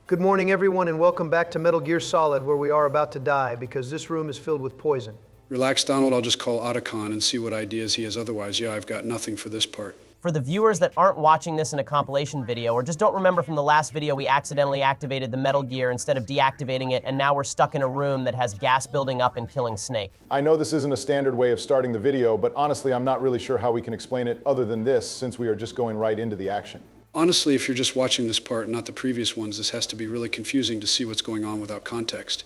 Good morning, everyone, and welcome back to Metal Gear Solid, where we are about to die, because this room is filled with poison. Relax, Donald. I'll just call Otacon and see what ideas he has. Otherwise, yeah, I've got nothing for this part. For the viewers that aren't watching this in a compilation video, or just don't remember from the last video we accidentally activated the Metal Gear instead of deactivating it, and now we're stuck in a room that has gas building up and killing Snake. I know this isn't a standard way of starting the video, but honestly, I'm not really sure how we can explain it other than this, since we are just going right into the action. Honestly, if you're just watching this part and not the previous ones, this has to be really confusing to see what's going on without context.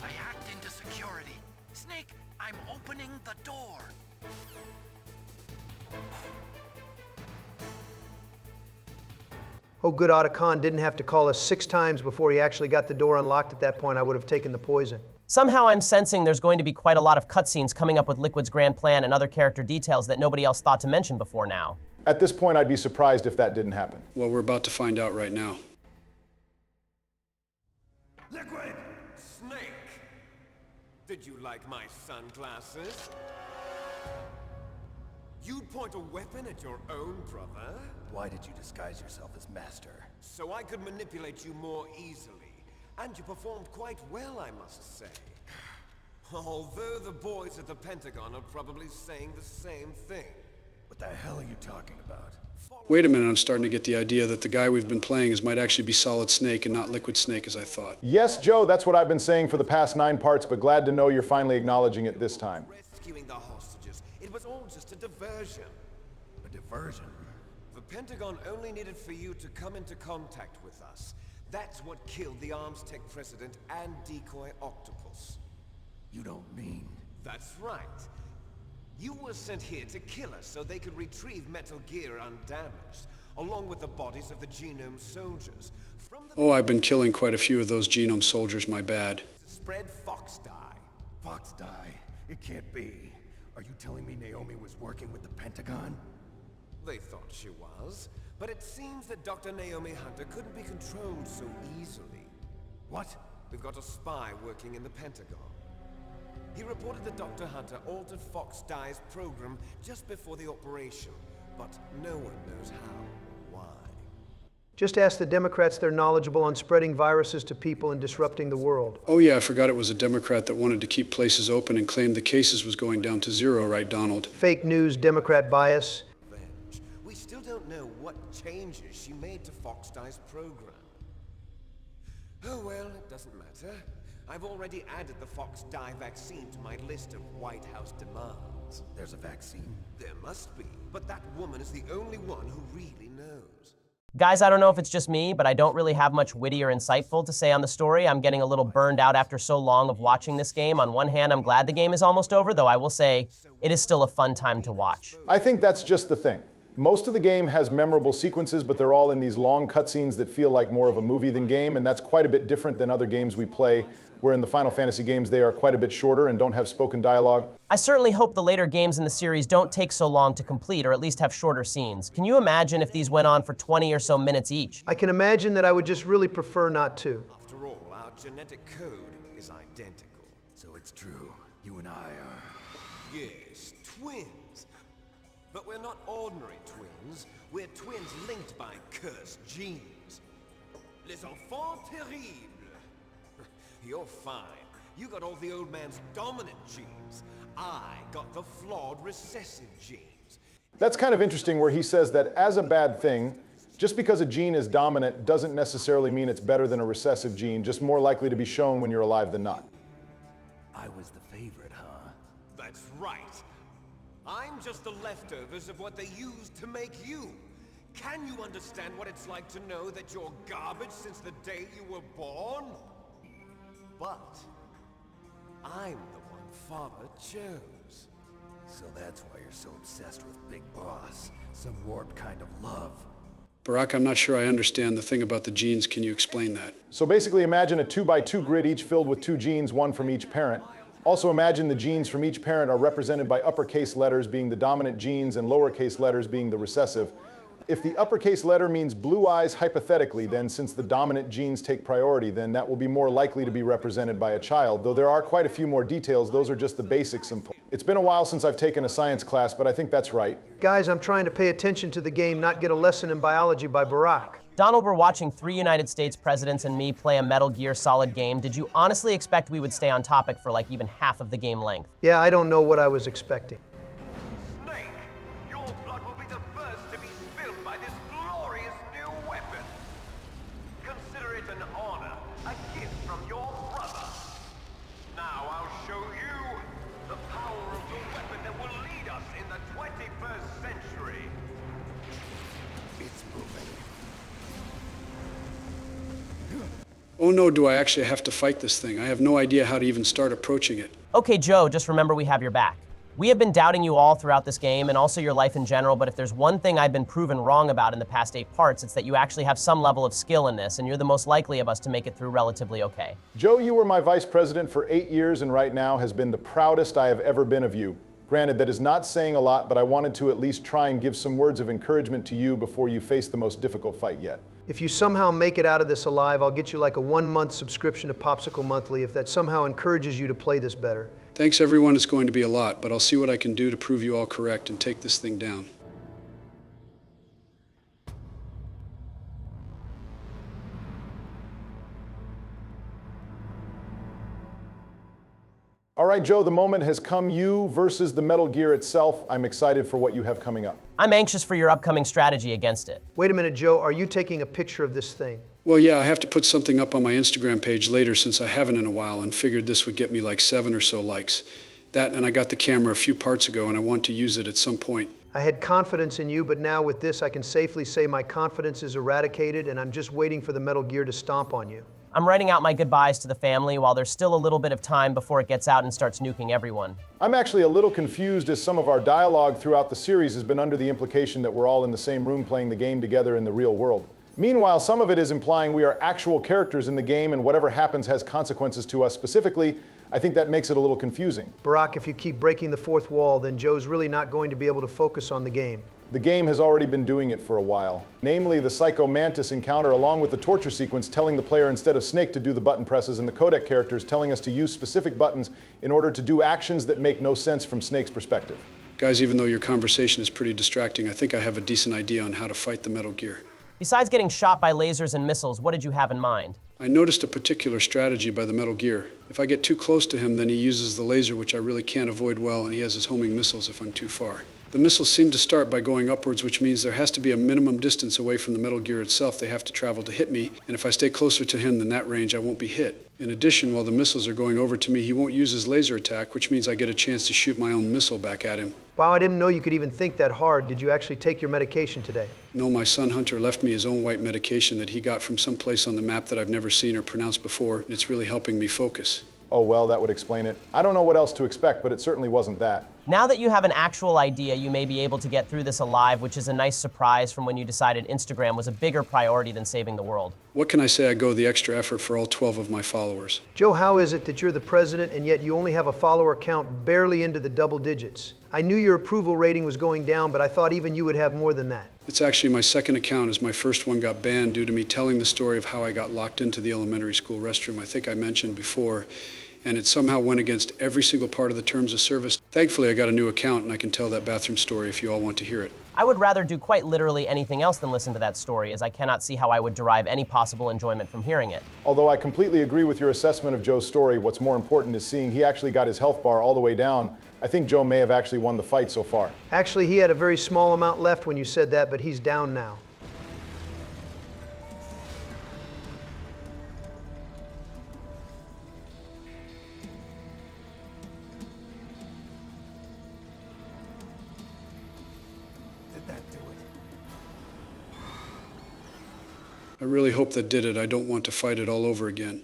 I hacked into security. Snake, I'm opening the door. Oh, good Otacon didn't have to call us 6 times before he actually got the door unlocked. At that point, I would have taken the poison. Somehow I'm sensing there's going to be quite a lot of cutscenes coming up with Liquid's grand plan and other character details that nobody else thought to mention before now. At this point, I'd be surprised if that didn't happen. Well, we're about to find out right now. Liquid! Snake! Did you like my sunglasses? You'd point a weapon at your own brother? Why did you disguise yourself as Master? So I could manipulate you more easily. And you performed quite well, I must say. Although the boys at the Pentagon are probably saying the same thing. What the hell are you talking about? Wait a minute, I'm starting to get the idea that the guy we've been playing as might actually be Solid Snake and not Liquid Snake as I thought. Yes, Joe, that's what I've been saying for the past 9 parts, but glad to know you're finally acknowledging it this time. Rescuing the hostages. It was all just a diversion. A diversion? The Pentagon only needed for you to come into contact with us. That's what killed the Arms Tech president and decoy Octopus. You don't mean... That's right. You were sent here to kill us so they could retrieve Metal Gear undamaged, along with the bodies of the Genome soldiers. Oh, I've been killing quite a few of those Genome soldiers, my bad. Spread Fox dye. Fox dye? It can't be. Are you telling me Naomi was working with the Pentagon? They thought she was, but it seems that Dr. Naomi Hunter couldn't be controlled so easily. What? We've got a spy working in the Pentagon. He reported that Dr. Hunter altered Fox Dye's program just before the operation, but no one knows how or why. Just ask the Democrats. They're knowledgeable on spreading viruses to people and disrupting the world. Oh yeah, I forgot it was a Democrat that wanted to keep places open and claimed the cases was going down to 0, right, Donald? Fake news, Democrat bias. We still don't know what changes she made to Fox Dye's program. Oh well, it doesn't matter. I've already added the Fox Dye vaccine to my list of White House demands. There's a vaccine? There must be, but that woman is the only one who really knows. Guys, I don't know if it's just me, but I don't really have much witty or insightful to say on the story. I'm getting a little burned out after so long of watching this game. On one hand, I'm glad the game is almost over, though I will say it is still a fun time to watch. I think that's just the thing. Most of the game has memorable sequences, but they're all in these long cutscenes that feel like more of a movie than game, and that's quite a bit different than other games we play, where in the Final Fantasy games they are quite a bit shorter and don't have spoken dialogue. I certainly hope the later games in the series don't take so long to complete, or at least have shorter scenes. Can you imagine if these went on for 20 or so minutes each? I can imagine that I would just really prefer not to. After all, our genetic code is identical. So it's true. You and I are... Yes, twins. But we're not ordinary twins. We're twins linked by cursed genes. Les enfants terribles. You're fine. You got all the old man's dominant genes. I got the flawed recessive genes. That's kind of interesting where he says that as a bad thing, just because a gene is dominant doesn't necessarily mean it's better than a recessive gene, just more likely to be shown when you're alive than not. I was the favorite, huh? That's right. I'm just the leftovers of what they used to make you. Can you understand what it's like to know that you're garbage since the day you were born? But I'm the one Father chose. So that's why you're so obsessed with Big Boss. Some warped kind of love. Barack, I'm not sure I understand the thing about the genes. Can you explain that? So basically imagine a 2x2 grid each filled with 2 genes, one from each parent. Also imagine the genes from each parent are represented by uppercase letters being the dominant genes and lowercase letters being the recessive. If the uppercase letter means blue eyes hypothetically, then since the dominant genes take priority, then that will be more likely to be represented by a child. Though there are quite a few more details, those are just the basics. It's been a while since I've taken a science class, but I think that's right. Guys, I'm trying to pay attention to the game, not get a lesson in biology by Barack. Donald, we're watching 3 United States presidents and me play a Metal Gear Solid game. Did you honestly expect we would stay on topic for like even half of the game length? Yeah, I don't know what I was expecting. Snake, your blood will be the first to be spilled by this glorious new weapon. Consider it an honor, a gift from your brother. Now I'll show you the power of the weapon that will lead us in the 21st century. It's moving. Oh no, do I actually have to fight this thing? I have no idea how to even start approaching it. Okay, Joe, just remember we have your back. We have been doubting you all throughout this game and also your life in general, but if there's one thing I've been proven wrong about in the past 8 parts, it's that you actually have some level of skill in this, and you're the most likely of us to make it through relatively okay. Joe, you were my vice president for 8 years and right now has been the proudest I have ever been of you. Granted, that is not saying a lot, but I wanted to at least try and give some words of encouragement to you before you face the most difficult fight yet. If you somehow make it out of this alive, I'll get you like a 1-month subscription to Popsicle Monthly if that somehow encourages you to play this better. Thanks everyone, it's going to be a lot, but I'll see what I can do to prove you all correct and take this thing down. All right, Joe, the moment has come. You versus the Metal Gear itself. I'm excited for what you have coming up. I'm anxious for your upcoming strategy against it. Wait a minute, Joe, are you taking a picture of this thing? Well, yeah, I have to put something up on my Instagram page later since I haven't in a while and figured this would get me like 7 or so likes. That, and I got the camera a few parts ago and I want to use it at some point. I had confidence in you, but now with this, I can safely say my confidence is eradicated and I'm just waiting for the Metal Gear to stomp on you. I'm writing out my goodbyes to the family while there's still a little bit of time before it gets out and starts nuking everyone. I'm actually a little confused as some of our dialogue throughout the series has been under the implication that we're all in the same room playing the game together in the real world. Meanwhile, some of it is implying we are actual characters in the game and whatever happens has consequences to us specifically. I think that makes it a little confusing. Barack, if you keep breaking the fourth wall, then Joe's really not going to be able to focus on the game. The game has already been doing it for a while. Namely, the Psycho Mantis encounter along with the torture sequence telling the player instead of Snake to do the button presses and the codec characters telling us to use specific buttons in order to do actions that make no sense from Snake's perspective. Guys, even though your conversation is pretty distracting, I think I have a decent idea on how to fight the Metal Gear. Besides getting shot by lasers and missiles, what did you have in mind? I noticed a particular strategy by the Metal Gear. If I get too close to him, then he uses the laser, which I really can't avoid well, and he has his homing missiles if I'm too far. The missiles seem to start by going upwards, which means there has to be a minimum distance away from the Metal Gear itself they have to travel to hit me, and if I stay closer to him than that range, I won't be hit. In addition, while the missiles are going over to me, he won't use his laser attack, which means I get a chance to shoot my own missile back at him. Wow, I didn't know you could even think that hard. Did you actually take your medication today? No, my son Hunter left me his own white medication that he got from some place on the map that I've never seen or pronounced before, and it's really helping me focus. Oh, well, that would explain it. I don't know what else to expect, but it certainly wasn't that. Now that you have an actual idea, you may be able to get through this alive, which is a nice surprise from when you decided Instagram was a bigger priority than saving the world. What can I say? I go the extra effort for all 12 of my followers. Joe, how is it that you're the president and yet you only have a follower count barely into the double digits? I knew your approval rating was going down, but I thought even you would have more than that. It's actually my second account, as my first one got banned due to me telling the story of how I got locked into the elementary school restroom. I think I mentioned before. And it somehow went against every single part of the terms of service. Thankfully, I got a new account, and I can tell that bathroom story if you all want to hear it. I would rather do quite literally anything else than listen to that story, as I cannot see how I would derive any possible enjoyment from hearing it. Although I completely agree with your assessment of Joe's story, what's more important is seeing he actually got his health bar all the way down. I think Joe may have actually won the fight so far. Actually, he had a very small amount left when you said that, but he's down now. Did that do it? I really hope that did it. I don't want to fight it all over again.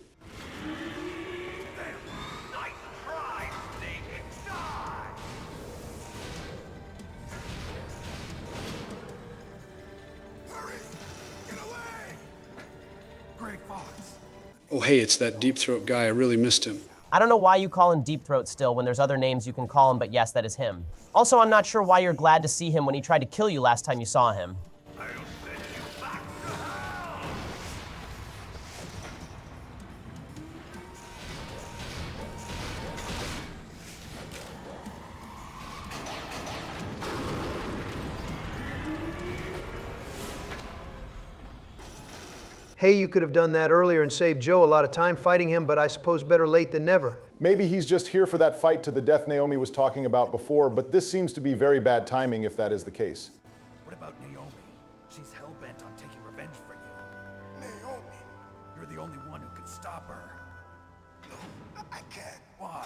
Nice try, Snake! Die! Hurry! Get away! Great Fox. Oh, hey, it's that Deep Throat guy. I really missed him. I don't know why you call him Deep Throat still when there's other names you can call him, but yes, that is him. Also, I'm not sure why you're glad to see him when he tried to kill you last time you saw him. I'll send you back to hell! Hey, you could have done that earlier and saved Joe a lot of time fighting him, but I suppose better late than never. Maybe he's just here for that fight to the death Naomi was talking about before, but this seems to be very bad timing if that is the case. What about Naomi? She's hell-bent on taking revenge for you. Naomi? You're the only one who can stop her. No, I can't. Why?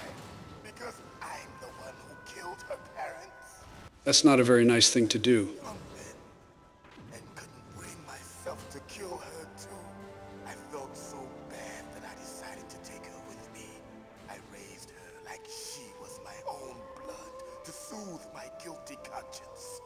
Because I'm the one who killed her parents. That's not a very nice thing to do. And couldn't bring myself to kill her too. I felt so bad that I decided to take her with me. I raised her like she was my own blood to soothe my guilty conscience.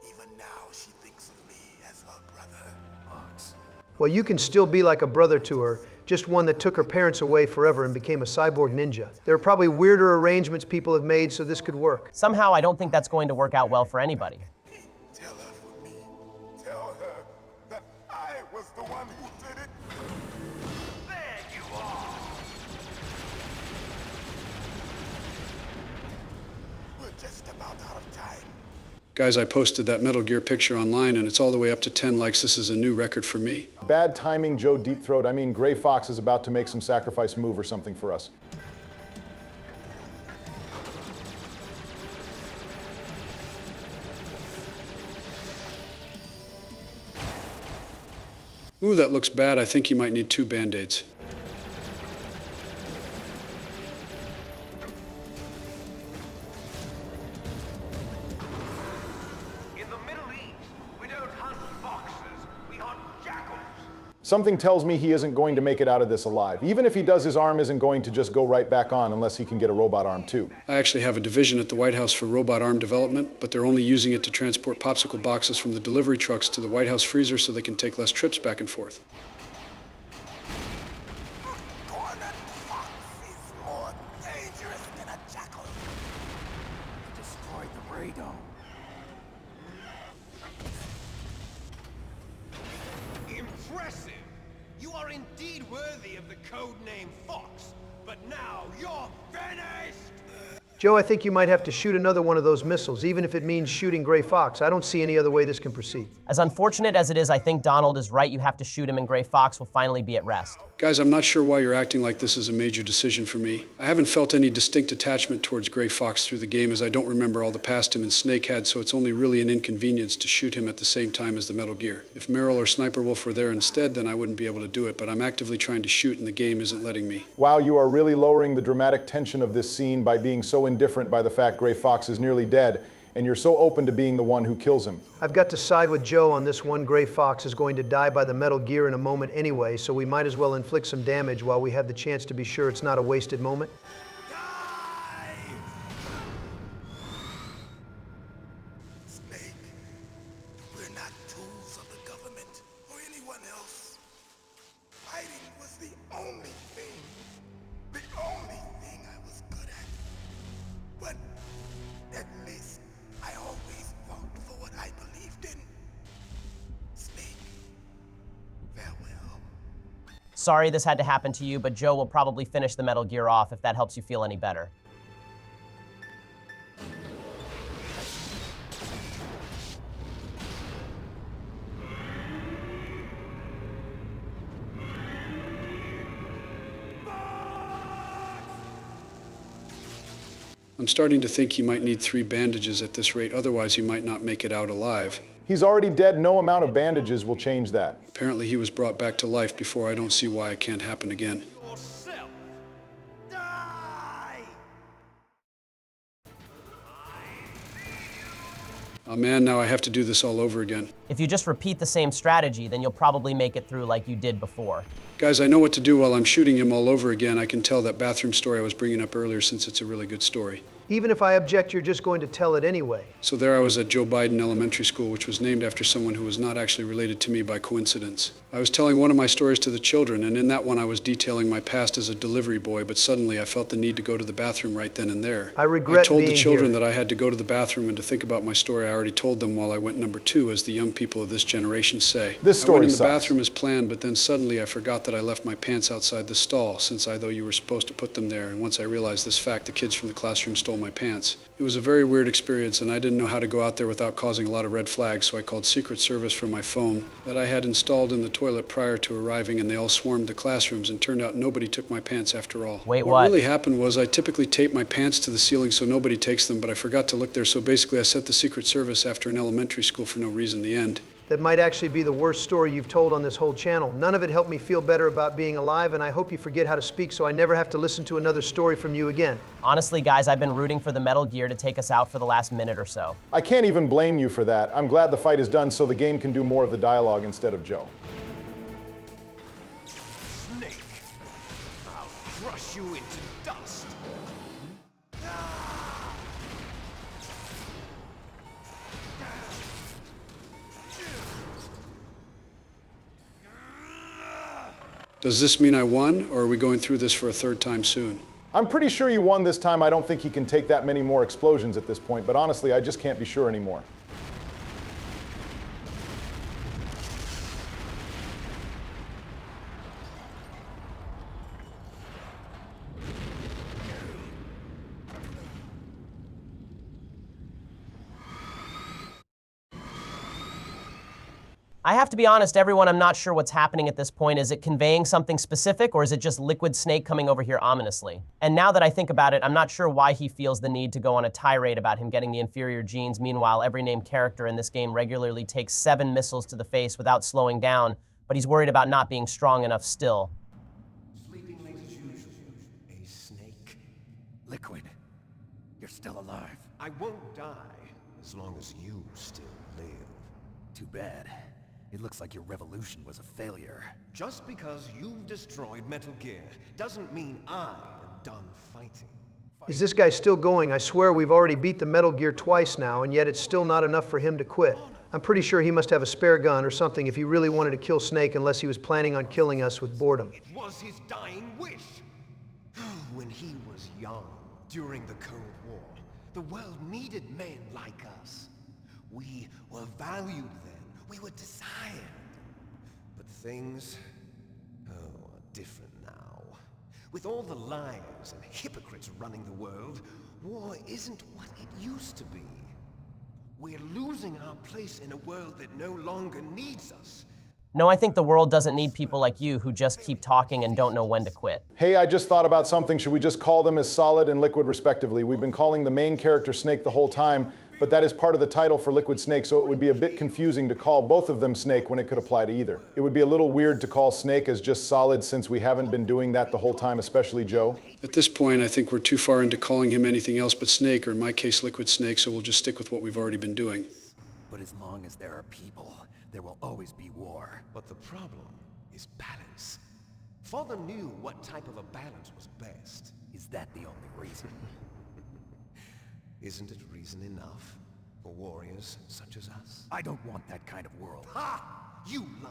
Even now she thinks of me as her brother. But Well, you can still be like a brother to her, just one that took her parents away forever and became a cyborg ninja. There are probably weirder arrangements people have made so this could work. Somehow, I don't think that's going to work out well for anybody. tell her for me. Tell her that I was the one who did it. There you are. We're just about out of time. Guys, I posted that Metal Gear picture online, and it's all the way up to 10 likes. This is a new record for me. Bad timing, Joe Deep Throat. I mean, Gray Fox is about to make some sacrifice move or something for us. Ooh, that looks bad. I think he might need 2 Band-Aids. In the Middle East, we don't hunt foxes, we hunt jackals. Something tells me he isn't going to make it out of this alive. Even if he does, his arm isn't going to just go right back on unless he can get a robot arm too. I actually have a division at the White House for robot arm development, but they're only using it to transport popsicle boxes from the delivery trucks to the White House freezer so they can take less trips back and forth. Cornered fox is more dangerous than a jackal. He destroyed the radome. Impressive! You are indeed worthy of the code name Fox, but now you're finished! Joe, I think you might have to shoot another one of those missiles, even if it means shooting Gray Fox. I don't see any other way this can proceed. As unfortunate as it is, I think Donald is right. You have to shoot him, and Gray Fox will finally be at rest. Guys, I'm not sure why you're acting like this is a major decision for me. I haven't felt any distinct attachment towards Gray Fox through the game, as I don't remember all the past him and Snake had, so it's only really an inconvenience to shoot him at the same time as the Metal Gear. If Meryl or Sniper Wolf were there instead, then I wouldn't be able to do it, but I'm actively trying to shoot and the game isn't letting me. Wow, you are really lowering the dramatic tension of this scene by being so indifferent by the fact Gray Fox is nearly dead, and you're so open to being the one who kills him. I've got to side with Joe on this one. Gray Fox is going to die by the Metal Gear in a moment anyway, so we might as well inflict some damage while we have the chance to be sure it's not a wasted moment. Snake, we're not tools of the government or anyone else. Fighting was the only thing I was good at. But at least I always fought for what I believed in. Snake, farewell. Sorry this had to happen to you, but Joe will probably finish the Metal Gear off if that helps you feel any better. I'm starting to think he might need 3 bandages at this rate, otherwise he might not make it out alive. He's already dead. No amount of bandages will change that. Apparently he was brought back to life before. I don't see why it can't happen again. Yourself! Die! Oh man, now I have to do this all over again. If you just repeat the same strategy, then you'll probably make it through like you did before. Guys, I know what to do while I'm shooting him all over again. I can tell that bathroom story I was bringing up earlier since it's a really good story. Even if I object, you're just going to tell it anyway. So there I was at Joe Biden Elementary School, which was named after someone who was not actually related to me by coincidence. I was telling one of my stories to the children, and in that one I was detailing my past as a delivery boy, but suddenly I felt the need to go to the bathroom right then and there. I regret I told the being children here. that I had to go to the bathroom and to think about my story. I already told them while I went number 2, as the young people of this generation say. This I story went in the sucks. bathroom as planned, but then suddenly I forgot that I left my pants outside the stall, since I thought you were supposed to put them there, and once I realized this fact, the kids from the classroom stole stole my pants. It was a very weird experience, and I didn't know how to go out there without causing a lot of red flags, so I called Secret Service from my phone that I had installed in the toilet prior to arriving, and they all swarmed the classrooms, and turned out nobody took my pants after all. Wait, What really happened was I typically tape my pants to the ceiling so nobody takes them, but I forgot to look there, so basically I sent the Secret Service after an elementary school for no reason. The end. That might actually be the worst story you've told on this whole channel. None of it helped me feel better about being alive, and I hope you forget how to speak so I never have to listen to another story from you again. Honestly, guys, I've been rooting for the Metal Gear to take us out for the last minute or so. I can't even blame you for that. I'm glad the fight is done so the game can do more of the dialogue instead of Joe. Snake, I'll crush you into dust. Does this mean I won, or are we going through this for a third time soon? I'm pretty sure you won this time. I don't think he can take that many more explosions at this point, but honestly, I just can't be sure anymore. I have to be honest, everyone, I'm not sure what's happening at this point. Is it conveying something specific, or is it just Liquid Snake coming over here ominously? And now that I think about it, I'm not sure why he feels the need to go on a tirade about him getting the inferior genes. Meanwhile, every named character in this game regularly takes 7 missiles to the face without slowing down, but he's worried about not being strong enough still. Sleeping late as usual, a snake. Liquid, you're still alive. I won't die as long as you still live. Too bad. It looks like your revolution was a failure. Just because you've destroyed Metal Gear doesn't mean I am done fighting. Is this guy still going? I swear we've already beat the Metal Gear twice now, and yet it's still not enough for him to quit. I'm pretty sure he must have a spare gun or something if he really wanted to kill Snake, unless he was planning on killing us with boredom. It was his dying wish. When he was young, during the Cold War, the world needed men like us. We were valued then. We were desired. But things, are different now. With all the liars and hypocrites running the world, war isn't what it used to be. We're losing our place in a world that no longer needs us. No, I think the world doesn't need people like you who just keep talking and don't know when to quit. Hey, I just thought about something. Should we just call them as Solid and Liquid respectively? We've been calling the main character Snake the whole time, but that is part of the title for Liquid Snake, so it would be a bit confusing to call both of them Snake when it could apply to either. It would be a little weird to call Snake as just Solid since we haven't been doing that the whole time, especially Joe. At this point, I think we're too far into calling him anything else but Snake, or in my case, Liquid Snake, so we'll just stick with what we've already been doing. But as long as there are people, there will always be war. But the problem is balance. Father knew what type of a balance was best. Is that the only reason? Isn't it reason enough for warriors such as us? I don't want that kind of world. Ha! You lie.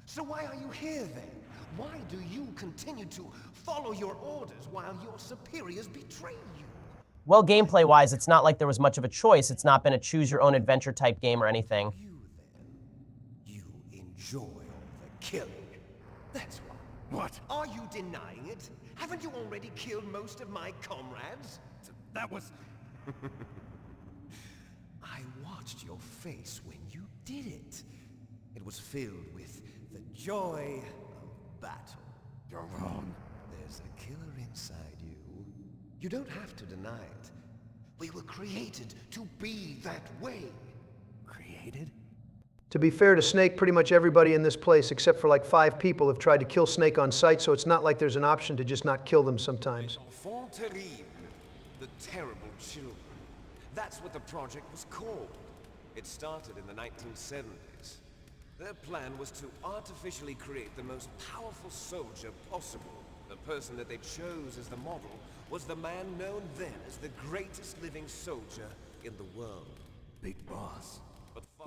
So why are you here then? Why do you continue to follow your orders while your superiors betray you? Well, gameplay-wise, it's not like there was much of a choice. It's not been a choose-your-own-adventure type game or anything. You enjoy all the killing. That's why. What? Are you denying it? Haven't you already killed most of my comrades? That was... I watched your face when you did it. It was filled with the joy of battle. You're wrong. There's a killer inside you. You don't have to deny it. We were created to be that way. Created? To be fair to Snake, pretty much everybody in this place, except for like 5 people, have tried to kill Snake on sight, so it's not like there's an option to just not kill them sometimes. Enfants terribles, the terrible children. That's what the project was called. It started in the 1970s. Their plan was to artificially create the most powerful soldier possible. The person that they chose as the model was the man known then as the greatest living soldier in the world. Big boss.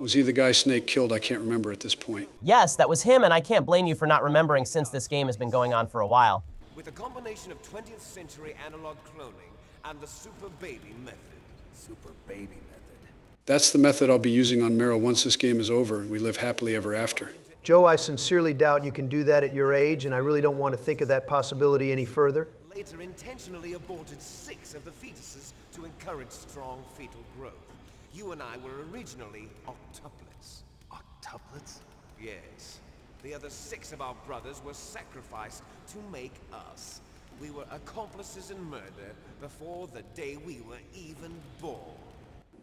Was he the guy Snake killed? I can't remember at this point. Yes, that was him, and I can't blame you for not remembering since this game has been going on for a while. With a combination of 20th century analog cloning and the super baby method. Super baby method. That's the method I'll be using on Meryl once this game is over and we live happily ever after. Joe, I sincerely doubt you can do that at your age, and I really don't want to think of that possibility any further. ITER intentionally aborted 6 of the fetuses to encourage strong fetal growth. You and I were originally octuplets. Octuplets? Yes. The other 6 of our brothers were sacrificed to make us. We were accomplices in murder before the day we were even born.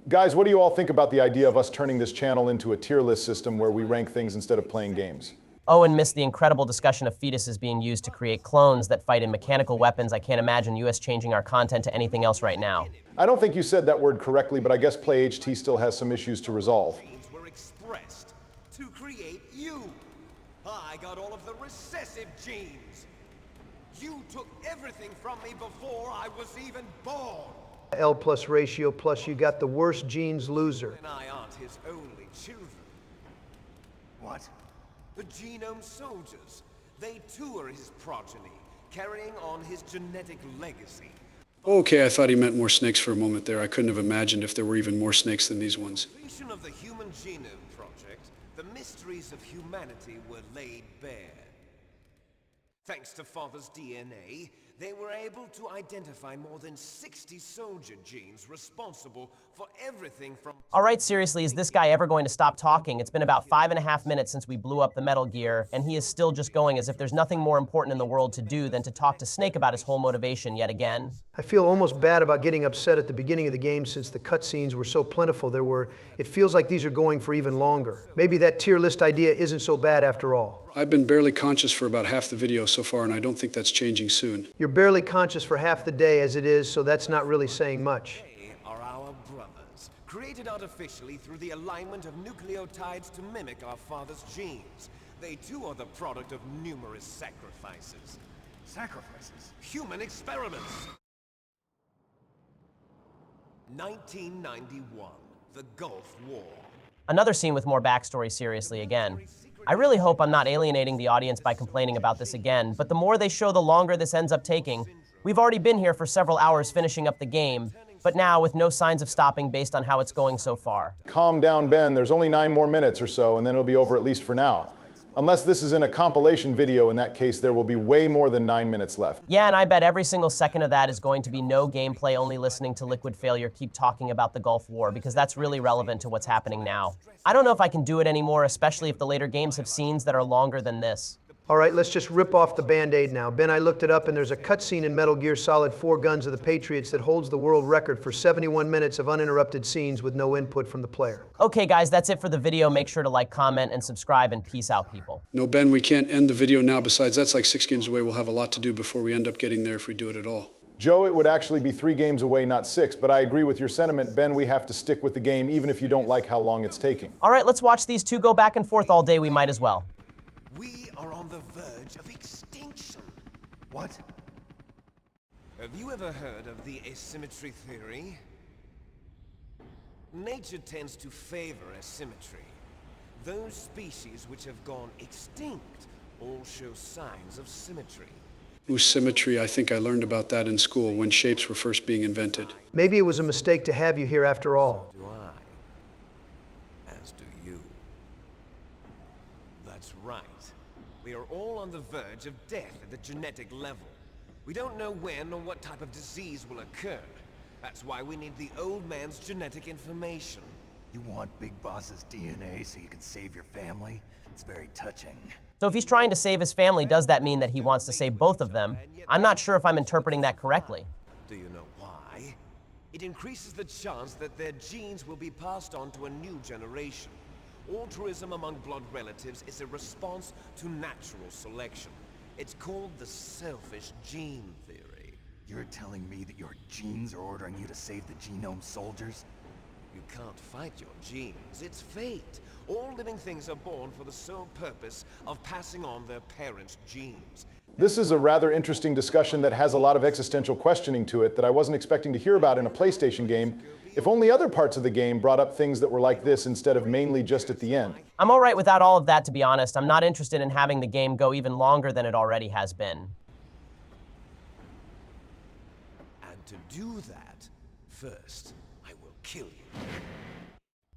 Guys, what do you all think about the idea of us turning this channel into a tier list system where we rank things instead of playing games? Owen missed the incredible discussion of fetuses being used to create clones that fight in mechanical weapons. I can't imagine US changing our content to anything else right now. I don't think you said that word correctly, but I guess Play HT still has some issues to resolve. Genes were expressed to create you. I got all of the recessive genes. You took everything from me before I was even born. L plus ratio plus you got the worst genes loser. And I aren't his only children. What? The genome soldiers. They too are his progeny, carrying on his genetic legacy. Okay, I thought he meant more snakes for a moment there. I couldn't have imagined if there were even more snakes than these ones. Completion of the Human Genome Project, the mysteries of humanity were laid bare. Thanks to Father's DNA, they were able to identify more than 60 soldier genes responsible for everything from... All right, seriously, is this guy ever going to stop talking? It's been about 5.5 minutes since we blew up the Metal Gear, and he is still just going as if there's nothing more important in the world to do than to talk to Snake about his whole motivation yet again. I feel almost bad about getting upset at the beginning of the game since the cutscenes were so plentiful. It feels like these are going for even longer. Maybe that tier list idea isn't so bad after all. I've been barely conscious for about half the video so far, and I don't think that's changing soon. You're barely conscious for half the day as it is, so that's not really saying much. They are our brothers, created artificially through the alignment of nucleotides to mimic our father's genes. They too are the product of numerous sacrifices. Sacrifices? Human experiments! 1991, the Gulf War. Another scene with more backstory, seriously, again. I really hope I'm not alienating the audience by complaining about this again, but the more they show, the longer this ends up taking. We've already been here for several hours finishing up the game, but now with no signs of stopping based on how it's going so far. Calm down, Ben. There's only 9 more minutes or so, and then it'll be over at least for now. Unless this is in a compilation video, in that case, there will be way more than 9 minutes left. Yeah, and I bet every single second of that is going to be no gameplay, only listening to Liquid Failure keep talking about the Gulf War, because that's really relevant to what's happening now. I don't know if I can do it anymore, especially if the later games have scenes that are longer than this. All right, let's just rip off the Band-Aid now. Ben, I looked it up, and there's a cutscene in Metal Gear Solid 4 Guns of the Patriots that holds the world record for 71 minutes of uninterrupted scenes with no input from the player. Okay, guys, that's it for the video. Make sure to like, comment, and subscribe, and peace out, people. No, Ben, we can't end the video now. Besides, that's like 6 games away. We'll have a lot to do before we end up getting there if we do it at all. Joe, it would actually be 3 games away, not 6, but I agree with your sentiment. Ben, we have to stick with the game even if you don't like how long it's taking. All right, let's watch these two go back and forth all day. We might as well. We are on the verge of extinction. What? Have you ever heard of the asymmetry theory? Nature tends to favor asymmetry. Those species which have gone extinct all show signs of symmetry. Ooh, symmetry, I think I learned about that in school when shapes were first being invented. Maybe it was a mistake to have you here after all. Do I? As do you. That's right. We are all on the verge of death at the genetic level. We don't know when or what type of disease will occur. That's why we need the old man's genetic information. You want Big Boss's DNA so you can save your family? It's very touching. So if he's trying to save his family, does that mean that he wants to save both of them? I'm not sure if I'm interpreting that correctly. Do you know why? It increases the chance that their genes will be passed on to a new generation. Altruism among blood relatives is a response to natural selection. It's called the selfish gene theory. You're telling me that your genes are ordering you to save the genome soldiers? You can't fight your genes. It's fate. All living things are born for the sole purpose of passing on their parents' genes. This is a rather interesting discussion that has a lot of existential questioning to it that I wasn't expecting to hear about in a PlayStation game. If only other parts of the game brought up things that were like this instead of mainly just at the end. I'm all right without all of that, to be honest. I'm not interested in having the game go even longer than it already has been. And to do that, first, I will kill you.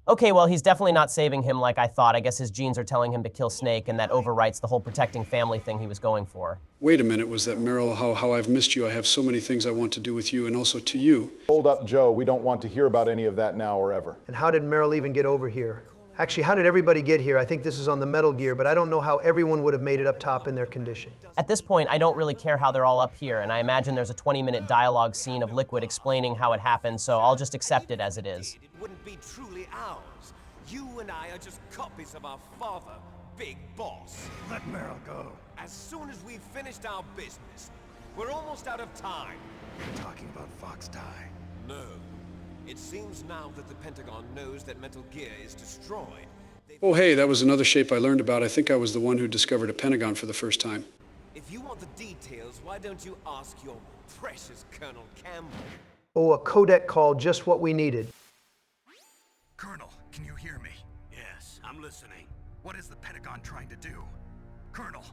Okay, well, he's definitely not saving him like I thought. I guess his genes are telling him to kill Snake, and that overwrites the whole protecting family thing he was going for. Wait a minute, was that Meryl? How I've missed you. I have so many things I want to do with you and also to you. Hold up, Joe. We don't want to hear about any of that now or ever. And how did Meryl even get over here? Actually, how did everybody get here? I think this is on the Metal Gear, but I don't know how everyone would have made it up top in their condition. At this point, I don't really care how they're all up here, and I imagine there's a 20-minute dialogue scene of Liquid explaining how it happened, so I'll just accept it as it is. It wouldn't be truly ours. You and I are just copies of our father, Big Boss. Let Meryl go. As soon as we've finished our business, we're almost out of time. You're talking about Fox Die. No. It seems now that the Pentagon knows that Metal Gear is destroyed. Oh, hey, that was another shape I learned about. I think I was the one who discovered a pentagon for the first time. If you want the details, why don't you ask your precious Colonel Campbell? Oh, a codec call, just what we needed. Colonel, can you hear me? Yes, I'm listening. What is the Pentagon trying to do? Colonel,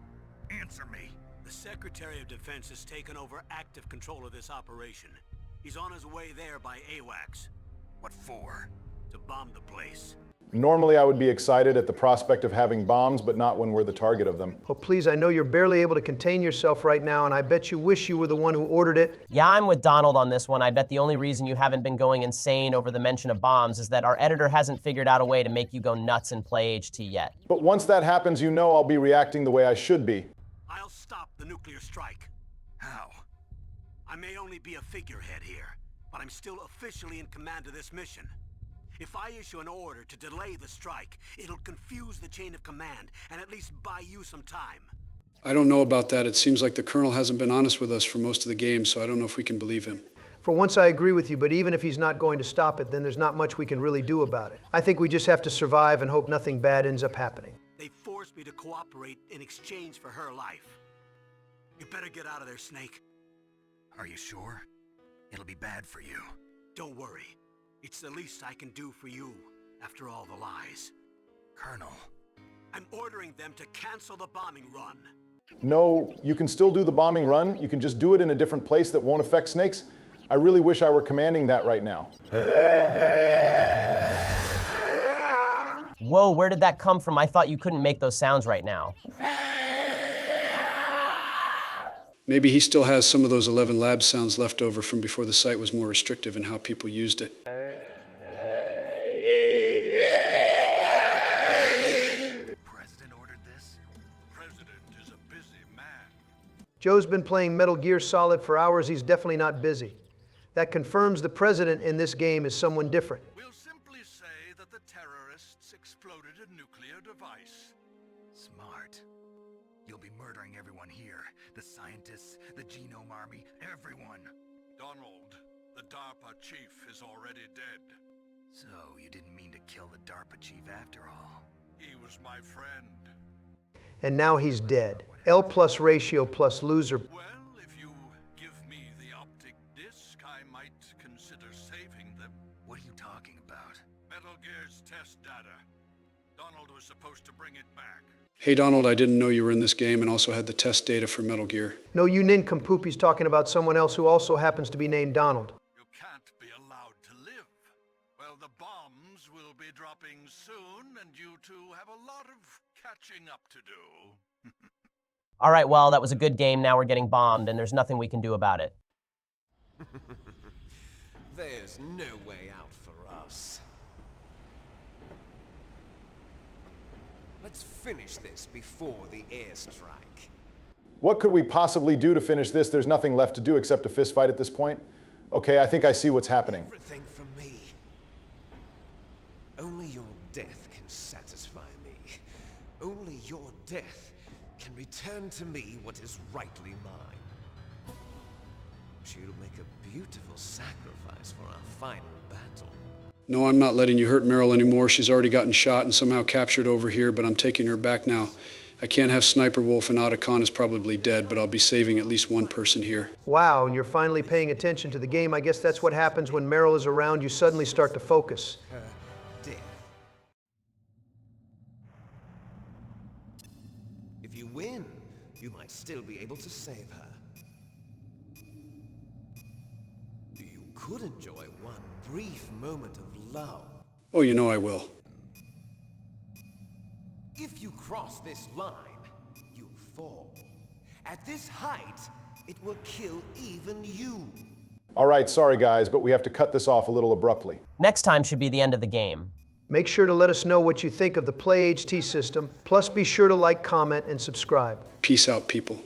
answer me. The Secretary of Defense has taken over active control of this operation. He's on his way there by AWACS. What for? To bomb the place. Normally, I would be excited at the prospect of having bombs, but not when we're the target of them. Oh, please, I know you're barely able to contain yourself right now, and I bet you wish you were the one who ordered it. Yeah, I'm with Donald on this one. I bet the only reason you haven't been going insane over the mention of bombs is that our editor hasn't figured out a way to make you go nuts and play HT yet. But once that happens, you know I'll be reacting the way I should be. I'll stop the nuclear strike. How? I may only be a figurehead here, but I'm still officially in command of this mission. If I issue an order to delay the strike, it'll confuse the chain of command and at least buy you some time. I don't know about that. It seems like the Colonel hasn't been honest with us for most of the game, so I don't know if we can believe him. For once, I agree with you, but even if he's not going to stop it, then there's not much we can really do about it. I think we just have to survive and hope nothing bad ends up happening. They forced me to cooperate in exchange for her life. You better get out of there, Snake. Are you sure? It'll be bad for you. Don't worry. It's the least I can do for you, after all the lies. Colonel. I'm ordering them to cancel the bombing run. No, you can still do the bombing run. You can just do it in a different place that won't affect snakes. I really wish I were commanding that right now. Whoa, where did that come from? I thought you couldn't make those sounds right now. Maybe he still has some of those 11 lab sounds left over from before the site was more restrictive in how people used it. President ordered this? President is a busy man. Joe's been playing Metal Gear Solid for hours. He's definitely not busy. That confirms the president in this game is someone different. We'll simply say that the terrorists exploded a nuclear device. Smart. You'll be murdering everyone here. The scientists, the genome army, everyone. Donald, the DARPA chief, is already dead. So, you didn't mean to kill the DARPA chief after all. He was my friend. And now he's dead. L plus ratio plus loser. Well, if you give me the optic disc, I might consider saving them. What are you talking about? Metal Gear's test data. Donald was supposed to bring it back. Hey, Donald, I didn't know you were in this game and also had the test data for Metal Gear. No, you nincompoop, he's talking about someone else who also happens to be named Donald. You can't be allowed to live. Well, the bombs will be dropping soon, and you two have a lot of catching up to do. All right, well, that was a good game. Now we're getting bombed, and there's nothing we can do about it. There's no way out for us. Let's finish this before the airstrike. What could we possibly do to finish this? There's nothing left to do except a fist fight at this point. Okay, I think I see what's happening. Everything from me. Only your death can satisfy me. Only your death can return to me what is rightly mine. She'll make a beautiful sacrifice for our final battle. No, I'm not letting you hurt Meryl anymore. She's already gotten shot and somehow captured over here, but I'm taking her back now. I can't have Sniper Wolf, and Otacon is probably dead, but I'll be saving at least one person here. Wow, and you're finally paying attention to the game. I guess that's what happens when Meryl is around. You suddenly start to focus. Her death. If you win, you might still be able to save her. You could enjoy one brief moment of love. Oh, you know I will. If you cross this line, you'll fall. At this height, it will kill even you. All right, sorry guys, but we have to cut this off a little abruptly. Next time should be the end of the game. Make sure to let us know what you think of the Play HT system. Plus, be sure to like, comment, and subscribe. Peace out, people.